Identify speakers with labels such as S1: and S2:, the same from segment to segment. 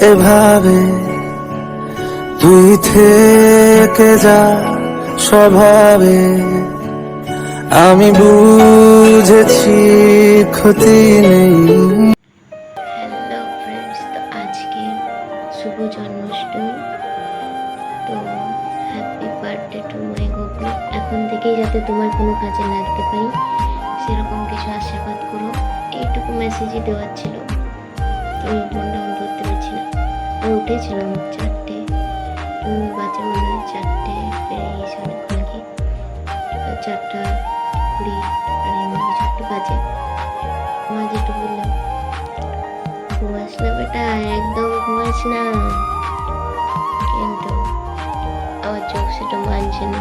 S1: এভাবে তুই থেকে যা স্বভাবে, আমি বুঝেছি ক্ষতি নেই।
S2: হ্যালো ফ্রেন্ডস, তো আজকে শুভ জন্মাষ্টমী। তো happy birthday to my Gopu. এখন থেকেই যাতে তোমার কোনো কাজে লাগতে পারি সেরকম কিছু আশীর্বাদ করো, এইটুকু মেসেজই দেওয়ার ছিল। তুমি ফোনটা অন করতে পারছি না। আমি উঠেছিলাম 4টে, তুমি বাজে মনে হয় 4টে পেরিয়েছে অনেকক্ষণ আগে, 4:20 আর এমনি কিছু একটু বাজে। মা যেটু বললাম, ঘুমাস না বেটা, একদম ঘুমাস না, কিন্তু আমার চোখ সেটা মানছে না।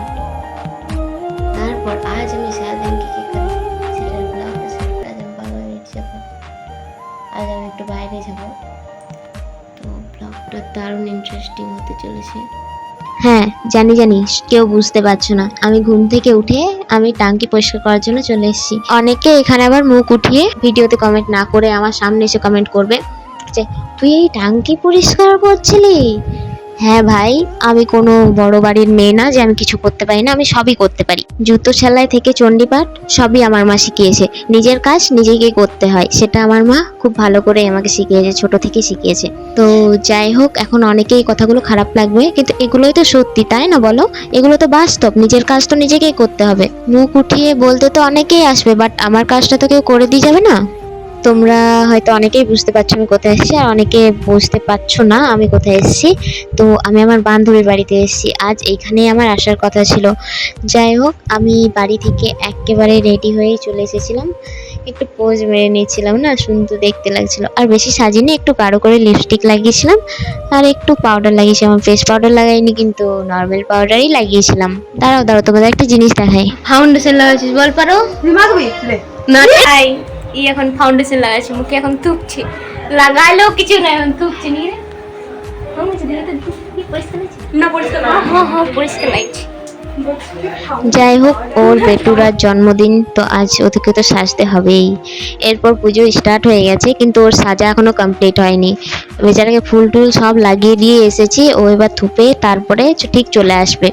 S2: তারপর আজ আমি সারাদিন কি কি করি সেটার ব্লগটা শেয়ার করে আজ আমি বাবা যাবো। আজ আমি একটু বাইরে যাব, তো ব্লগটা দারুণ ইন্টারেস্টিং হতে চলেছে। হ্যাঁ জানি কেউ বুঝতে পারছো না, আমি ঘুম থেকে উঠে আমি টাঙ্কি পরিষ্কার করার জন্য চলে এসেছি। অনেকে এখানে আবার মুখ উঠিয়ে ভিডিওতে কমেন্ট না করে আমার সামনে এসে কমেন্ট করবে যে তুই এই টাঙ্কি পরিষ্কার করছিলি। হ্যাঁ ভাই, আমি কোনো বড় বাড়ির মেয়ে না যে আমি কিছু করতে পারি না, আমি সবই করতে পারি। জুতো সেলাই থেকে চণ্ডীপাঠ সবই আমার মা শিখিয়েছে। নিজের কাজ নিজেকেই করতে হয়, সেটা আমার মা খুব ভালো করে আমাকে শিখিয়েছে, ছোট থেকে শিখিয়েছে। তো যাই হোক, এখন অনেকেই কথাগুলো খারাপ লাগবে, কিন্তু এগুলোই তো সত্যি, তাই না বলো? এগুলো তো বাস্তব, নিজের কাজ তো নিজেকেই করতে হবে। মুখ উঠিয়ে বলতে তো অনেকেই আসবে, বাট আমার কাজটা তো কেউ করে দিয়ে যাবে না। তোমরা হয়তো অনেকেই বুঝতে পারছো আমি কোথায় এসেছি, আর অনেকে বুঝতে পারছো না আমি কোথায় এসেছি। তো আমি আমার বান্ধবীর বাড়িতে এসেছি, আজ এইখানেই আমার আসার কথা ছিল। যাই হোক, আমি বাড়ি থেকে একেবারে রেডি হয়েই চলে এসেছিলাম। একটু পোজ মেরে নিয়েছিলাম না, সুন্দর দেখতে লাগছিল। আর বেশি সাজিনি, একটু গাঢ় করে লিপস্টিক লাগিয়েছিলাম আর একটু পাউডার লাগিয়েছিলাম। ফেস পাউডার লাগাইনি, কিন্তু নর্মাল পাউডারই লাগিয়েছিলাম। দাঁড়াও তোমাদের একটা জিনিস দেখাই। ফাউন্ডেশন লাগাচ্ছিস বল, পারো না? এখন ফাউন্ডেশন লাগাচ্ছি, মুখে এখন থুকছি, লাগাইলেও কিছু নাই, এখন থুকছি নিয়ে। যাই হোক, ওর বেটুরার জন্মদিন তো আজ, ওদেরকে তো সাজতে হবেই। এরপর পুজো স্টার্ট হয়ে গেছে, কিন্তু ওর সাজা এখনো কমপ্লিট হয়নি। বেচারাকে ফুল টুল সব লাগিয়ে দিয়ে এসেছি, ও এবার থুপে তারপরে ঠিক চলে আসবে।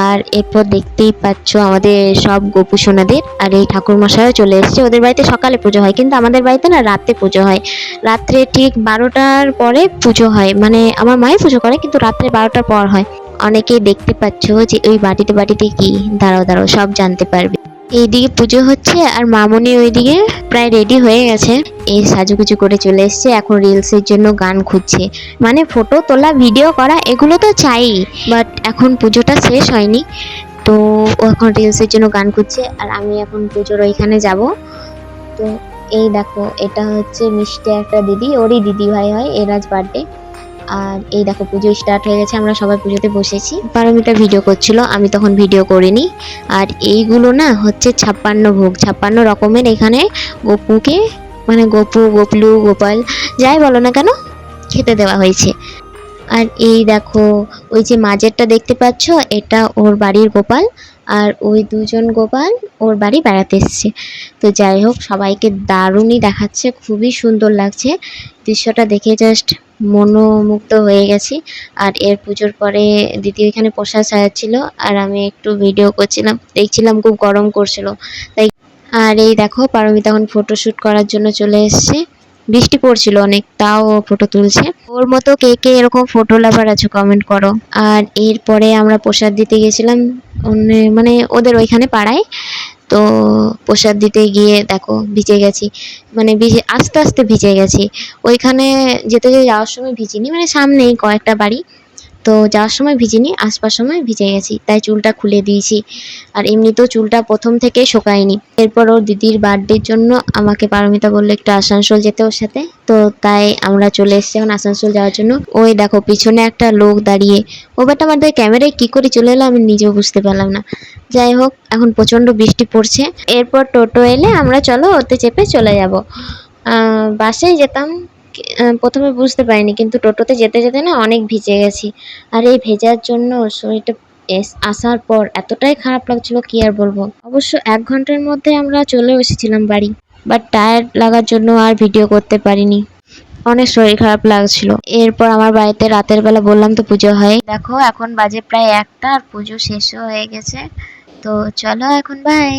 S2: আর এরপর দেখতেই পাচ্ছ আমাদের সব গোপু সোনাদের, আর এই ঠাকুর মশাইও চলে এসেছে। ওদের বাড়িতে সকালে পুজো হয়, কিন্তু আমাদের বাড়িতে না রাতে পুজো হয়। রাত্রে ঠিক 12টার পরে পুজো হয়, মানে আমার মাই পুজো করে, কিন্তু রাত্রে 12টার পর হয়। অনেকেই দেখতে পাচ্ছ যে ওই বাটিতে কি, দাঁড়াও সব জানতে পারবে। এইদিকে পুজো হচ্ছে আর মামনি ওইদিকে প্রায় রেডি হয়ে গেছে, এই সাজুগুজু করে চলে এসছে। এখন রিলসের জন্য গান খুঁজছে, মানে ফটো তোলা ভিডিও করা এগুলো তো চাই, বাট এখন পুজোটা শেষ হয়নি, তো ও এখন রিলসের জন্য গান খুঁজছে। আর আমি এখন পুজোর ওইখানে যাব। তো এই দেখো, এটা হচ্ছে মিষ্টি একটা দিদি, ওরই দিদি ভাই হয়, এর আজ বার্থডে। আর এই দেখো পুজো স্টার্ট হয়ে গেছে, আমরা সবাই পুজোতে বসেছি। পারমিতা ভিডিও করছিল, আমি তখন ভিডিও করিনি। আর এইগুলো না হচ্ছে 56 ভোগ, 56 রকমের এখানে গপুকে, মানে গপু গোপলু গোপাল যাই বলো না কেন, খেতে দেওয়া হয়েছে। আর এই দেখো, ওই যে মাঝেরটা দেখতে পাচ্ছ, এটা ওর বাড়ির গোপাল, আর ওই দুজন গোপাল ওর বাড়ি বেড়াতে এসছে। তো যাই হোক, সবাইকে দারুণই দেখাচ্ছে, খুবই সুন্দর লাগছে দৃশ্যটা দেখে, জাস্ট মনোমুগ্ধ হয়ে গেছি। আর এর পুজোর পরে দিদি ওইখানে প্রসাদ সাজাচ্ছিল, আর আমি একটু ভিডিও করছিলাম, দেখছিলাম, খুব গরম করছিল তাই। আর এই দেখো, পারমিতা এখন ফটোশ্যুট করার জন্য চলে এসছে। বৃষ্টি পড়ছিল অনেক, তাও ফটো তুলছে। ওর মতো কে কে এরকম ফটো লাভার আছে কমেন্ট করো। আর এরপরে আমরা প্রসাদ দিতে গেছিলাম মানে ওদের ওইখানে পাড়ায়। তো প্রসাদ দিতে গিয়ে দেখো ভিজে গেছি, মানে আস্তে আস্তে ভিজে গেছি। ওইখানে যেতে যাওয়ার সময় ভিজিনি, মানে সামনেই কয়েকটা বাড়ি, তো যাওয়ার সময় ভিজিনি, আসবার সময় ভিজে গেছি, তাই চুলটা খুলে দিয়েছি। আর এমনিতেও চুলটা প্রথম থেকে শোকায়নি। এরপর ওর দিদির বার্থডের জন্য আমাকে পারমিতা বললো একটু আসানসোল যেতে ওর সাথে, তো তাই আমরা চলে এসেছি এখন আসানসোল যাওয়ার জন্য। ওই দেখো পিছনে একটা লোক দাঁড়িয়ে, ও বাট আমাদের ক্যামেরায় কি করে চলে এলো আমি নিজেও বুঝতে পারলাম না। যাই হোক, এখন প্রচণ্ড বৃষ্টি পড়ছে। এরপর টোটো এলে আমরা চলো ওতে চেপে চলে যাব। বাসেই যেতাম, প্রথমে বুঝতে পারিনি, কিন্তু টোটোতে যেতে যেতে না অনেক ভিজে গেছি। আর এই ভেজার জন্য শরীরটা আসার পর এতটাই খারাপ লাগছিল কি আর বলবো। অবশ্য 1 ঘন্টার মধ্যে আমরা চলে এসেছিলাম বাড়ি, বাট টায়ার্ড লাগার জন্য আর ভিডিও করতে পারিনি। অনেক শরীর খারাপ লাগছিল। এরপর আমার বাড়িতে রাতের বেলা বললাম তো পুজো হয়। দেখো এখন বাজে প্রায় 1টা আর পুজো শেষও হয়ে গেছে। তো চলো এখন বাই।